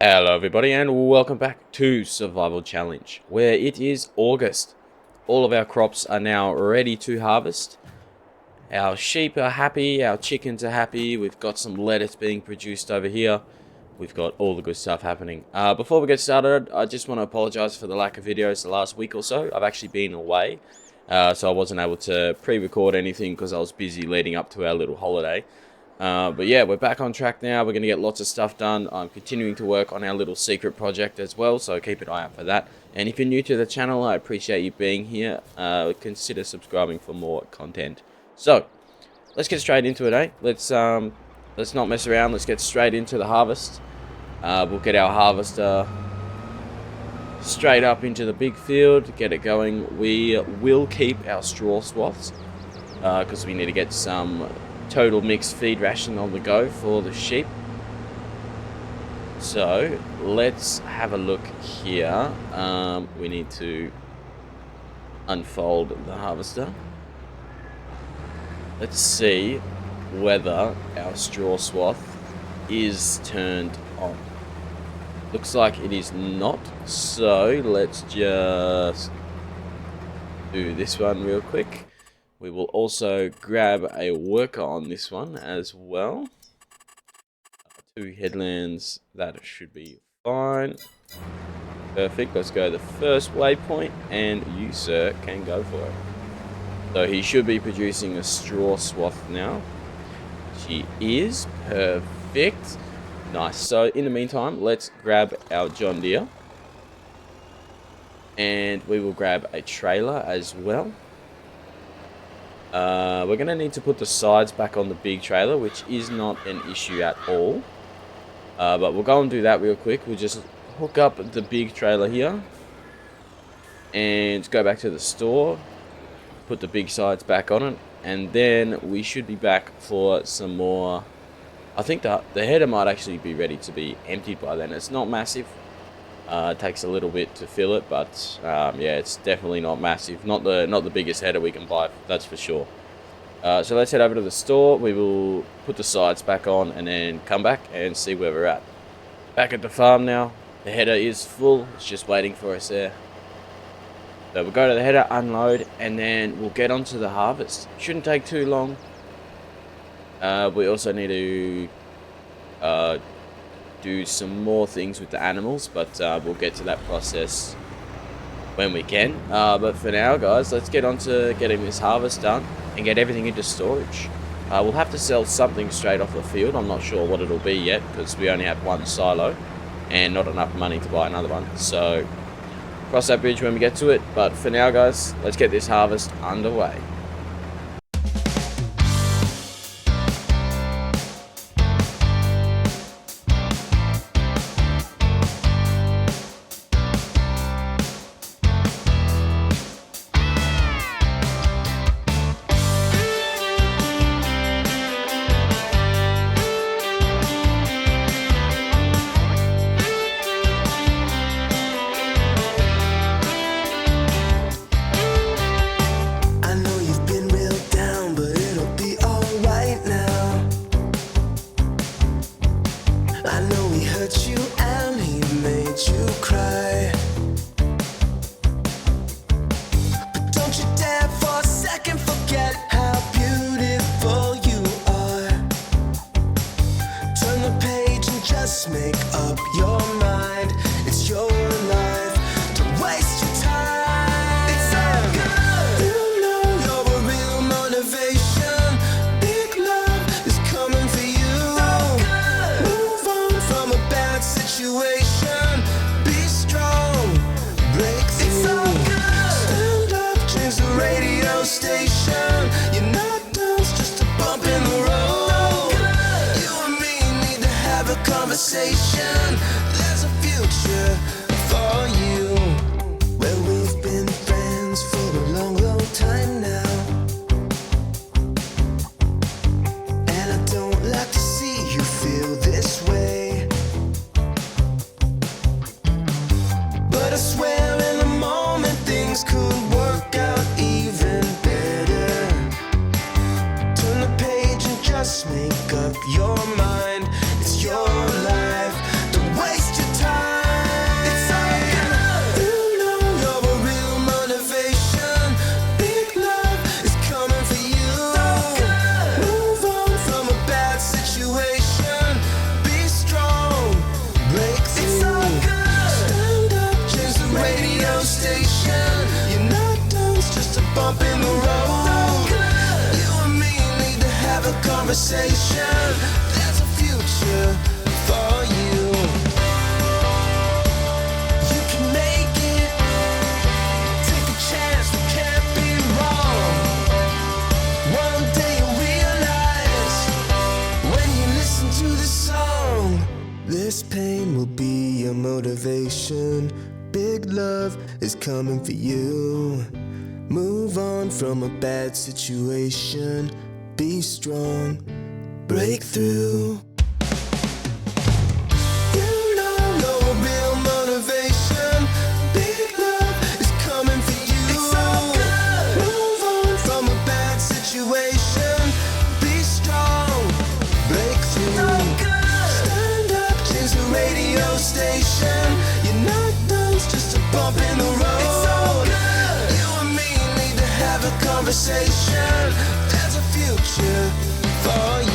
Hello everybody and welcome back to Survival Challenge, where it is August. All of our crops are now ready to harvest. Our sheep are happy, our chickens are happy, we've got some lettuce being produced over here. We've got all the good stuff happening. Before we get started, I just want to apologize for the lack of videos the last week or so. I've actually been away, so I wasn't able to pre-record anything because I was busy leading up to our little holiday. But yeah, we're back on track now. We're going to get lots of stuff done. I'm continuing to work on our little secret project as well, so keep an eye out for that. And if you're new to the channel, I appreciate you being here. Consider subscribing for more content. So, let's get straight into it, eh? Let's not mess around. Let's get straight into the harvest. We'll get our harvester straight up into the big field, get it going. We will keep our straw swaths because we need to get some total mixed feed ration on the go for the sheep. So let's have a look here. We need to unfold the harvester. Let's see whether our straw swath is turned on. Looks like it is not, so let's just do this one real quick. We will also grab a worker on this one as well. 2 headlands, that should be fine. Perfect, let's go to the first waypoint, and you, sir, can go for it. So he should be producing a straw swath now. She is. Perfect. Nice. So in the meantime, let's grab our John Deere. And we will grab a trailer as well. We're going to need to put the sides back on the big trailer, which is not an issue at all. But we'll go and do that real quick. We'll just hook up the big trailer here. And go back to the store. Put the big sides back on it. And then we should be back for some more. I think the header might actually be ready to be emptied by then. It's not massive. It takes a little bit to fill it, but yeah, it's definitely not massive. Not the biggest header we can buy, that's for sure. So let's head over to the store. We will put the sides back on and then come back and see where we're at. Back at the farm now. The header is full. It's just waiting for us there. So we'll go to the header, unload, and then we'll get onto the harvest. Shouldn't take too long. We also need to do some more things with the animals, but we'll get to that process when we can. But for now, guys, let's get on to getting this harvest done and get everything into storage. We'll have to sell something straight off the field. I'm not sure what it'll be yet because we only have one silo and not enough money to buy another one. So cross that bridge when we get to it. But for now, guys, let's get this harvest underway. Make up your mind, it's your life, don't waste your time. It's all good, you know you're a real motivation. Big love is coming for you. So good. Move on from a bad situation. Be strong, break through. It's all good. Stand up, change the radio station. You're not done, it's just a bump in the road. Conversation, there's a future for you, where we've been friends for a long, long time now. And I don't like to see you feel this way, but I swear in the moment things could work out even better. Turn the page and just make up your mind. It's your life, don't waste your time. conversation. There's a future for you. You can make it. Take a chance, we can't be wrong. One day you'll realize when you listen to this song. This pain will be your motivation. Big love is coming for you. Move on from a bad situation. Be strong, break through. You know no real motivation. Big love is coming for you. It's all good. Move on from a bad situation. Be strong, break through. It's all good. Stand up, change the radio station. You're not done, it's just a bump in the road. It's all good. You and me need to have a conversation. There's a future for you.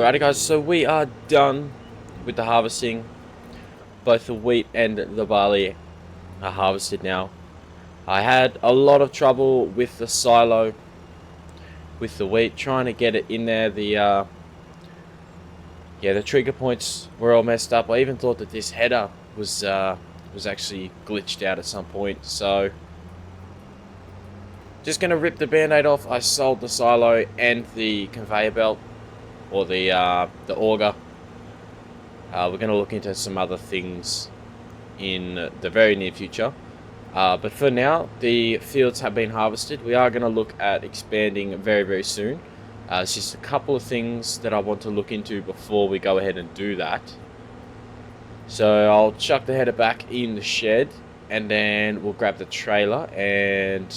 Alrighty guys, so we are done with the harvesting. Both the wheat and the barley are harvested now. I had a lot of trouble with the silo, with the wheat, trying to get it in there. The trigger points were all messed up. I even thought that this header was actually glitched out at some point. So just gonna rip the band-aid off. I sold the silo and the conveyor belt, or the auger. We're going to look into some other things in the very near future. But for now, the fields have been harvested. We are going to look at expanding very, very soon. It's just a couple of things that I want to look into before we go ahead and do that. So I'll chuck the header back in the shed, and then we'll grab the trailer and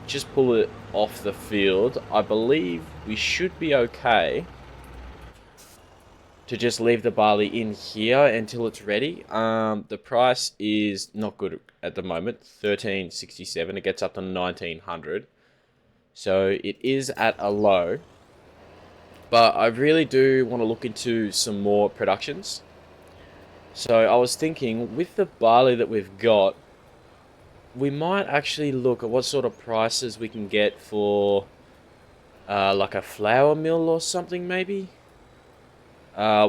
just pull it off the field. I believe we should be okay to just leave the barley in here until it's ready. The price is not good at the moment, $13.67. It gets up to $19.00, so it is at a low. But I really do want to look into some more productions. So I was thinking, with the barley that we've got, we might actually look at what sort of prices we can get for like a flour mill or something, maybe.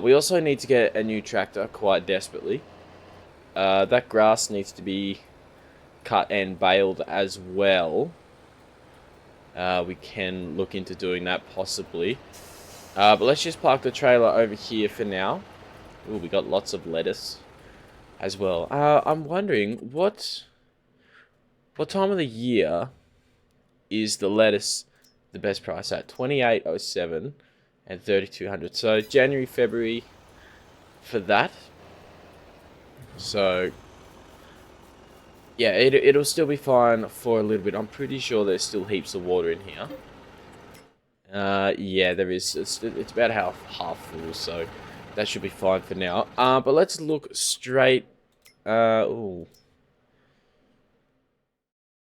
We also need to get a new tractor quite desperately. That grass needs to be cut and baled as well. We can look into doing that possibly. But let's just park the trailer over here for now. Ooh, we got lots of lettuce as well. I'm wondering what time of the year is the lettuce the best price at? 28.07 and 3,200. So January, February for that. So yeah, it'll still be fine for a little bit. I'm pretty sure there's still heaps of water in here. Yeah, there is. It's about half full, so that should be fine for now. But let's look straight. Ooh,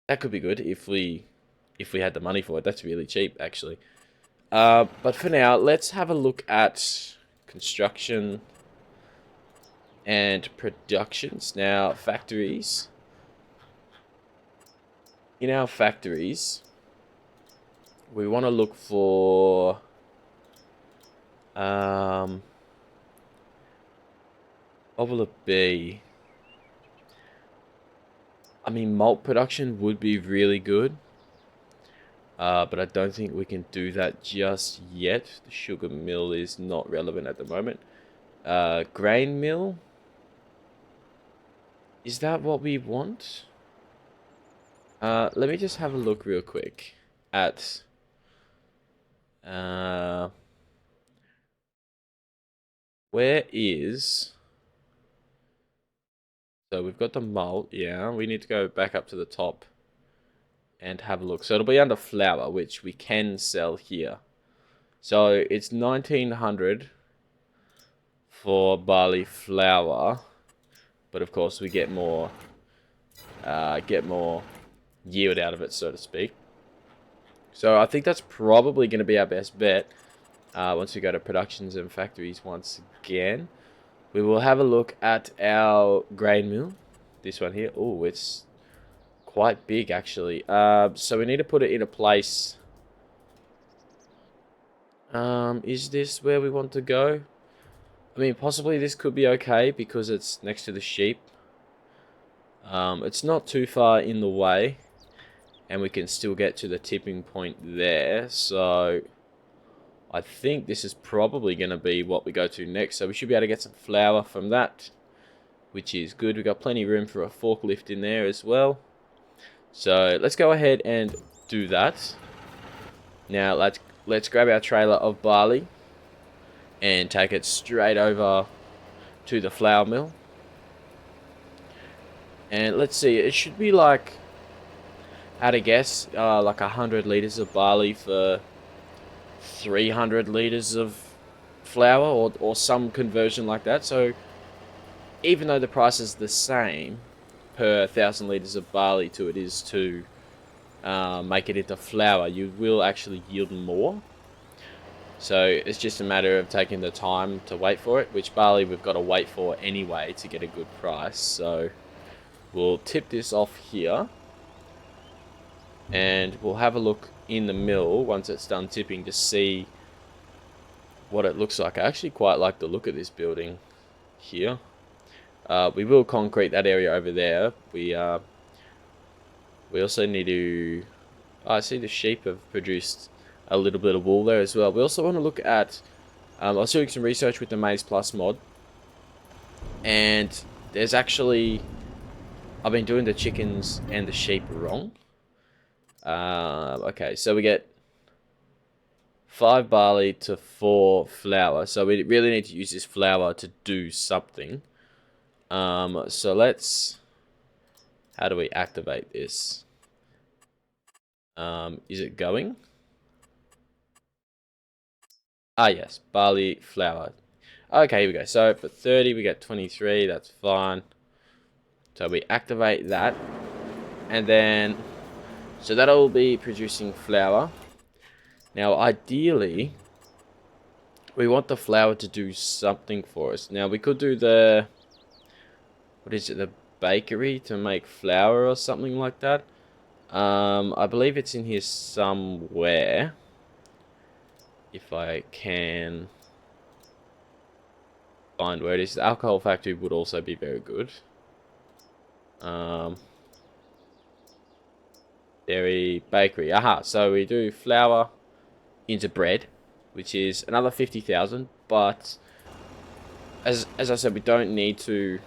that could be good if we had the money for it. That's really cheap, actually. But for now, let's have a look at construction and productions. Now, factories. In our factories, we want to look for what will it be? I mean, malt production would be really good. But I don't think we can do that just yet. The sugar mill is not relevant at the moment. Grain mill. Is that what we want? Let me just have a look real quick at where is... So we've got the malt, yeah. We need to go back up to the top and have a look. So it'll be under flour, which we can sell here. So it's 1,900 for barley flour, but of course we get more yield out of it, so to speak. So I think that's probably going to be our best bet. Once we go to productions and factories once again, we will have a look at our grain mill. This one here. Oh, it's quite big actually. So we need to put it in a place. Is this where we want to go? I mean, possibly this could be okay because it's next to the sheep. It's not too far in the way, and we can still get to the tipping point there. So I think this is probably going to be what we go to next. So we should be able to get some flour from that, which is good. We've got plenty of room for a forklift in there as well. So let's go ahead and do that. Now let's grab our trailer of barley and take it straight over to the flour mill. And let's see, it should be like, at a guess, like 100 liters of barley for 300 liters of flour, or some conversion like that. So even though the price is the same per 1,000 liters of barley to it is to make it into flour, you will actually yield more. So it's just a matter of taking the time to wait for it, which barley we've got to wait for anyway to get a good price. So we'll tip this off here, and we'll have a look in the mill once it's done tipping to see what it looks like. I actually quite like the look of this building here. We will concrete that area over there. We also need to... I see the sheep have produced a little bit of wool there as well. We also want to look at... I was doing some research with the Maize Plus mod, and there's actually... I've been doing the chickens and the sheep wrong. Okay, so we get 5 barley to 4 flour. So we really need to use this flour to do something. So let's... How do we activate this? Is it going? Ah, yes. Barley, flour. Okay, here we go. So for 30, we get 23. That's fine. So we activate that. And then... So that'll be producing flour. Now, ideally, we want the flour to do something for us. Now, we could do the... What is it? The bakery to make flour or something like that. I believe it's in here somewhere. If I can find where it is. The alcohol factory would also be very good. Dairy, bakery. Aha, so we do flour into bread, which is another 50,000. But as I said, we don't need to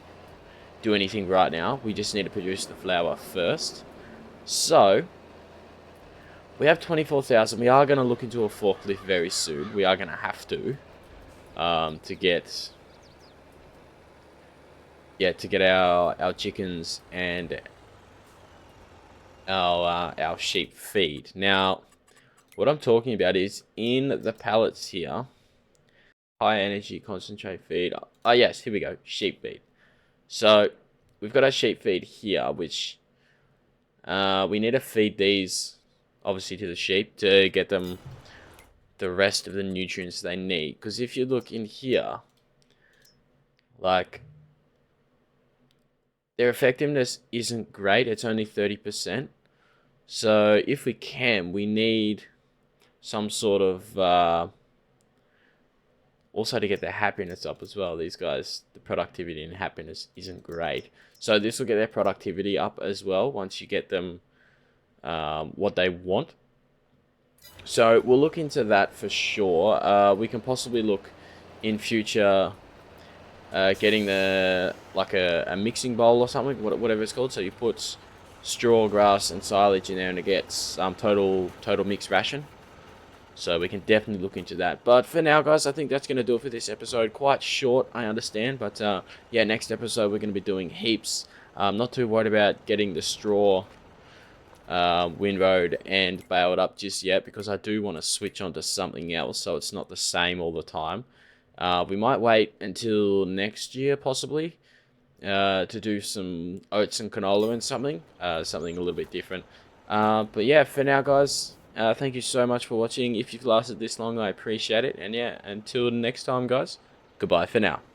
do anything right now. We just need to produce the flour first. So we have 24,000. We are going to look into a forklift very soon. We are going to have to get our chickens and our sheep feed. Now, what I'm talking about is in the pallets here, high energy concentrate feed. Oh yes, here we go, sheep feed. So we've got our sheep feed here, which we need to feed these obviously to the sheep to get them the rest of the nutrients they need. Because if you look in here, like, their effectiveness isn't great. It's only 30%. So if we can, we need some sort of also to get their happiness up as well. These guys, the productivity and happiness isn't great. So this will get their productivity up as well once you get them what they want. So we'll look into that for sure. We can possibly look in future getting like a mixing bowl or something, whatever it's called. So you put straw, grass, and silage in there, and it gets total mixed ration. So we can definitely look into that. But for now, guys, I think that's going to do it for this episode. Quite short, I understand. But yeah, next episode we're going to be doing heaps. I'm not too worried about getting the straw windrowed and baled up just yet, because I do want to switch on to something else so it's not the same all the time. We might wait until next year, possibly, to do some oats and canola and something a little bit different. But yeah, for now, guys, thank you so much for watching. If you've lasted this long, I appreciate it. And yeah, until next time, guys, goodbye for now.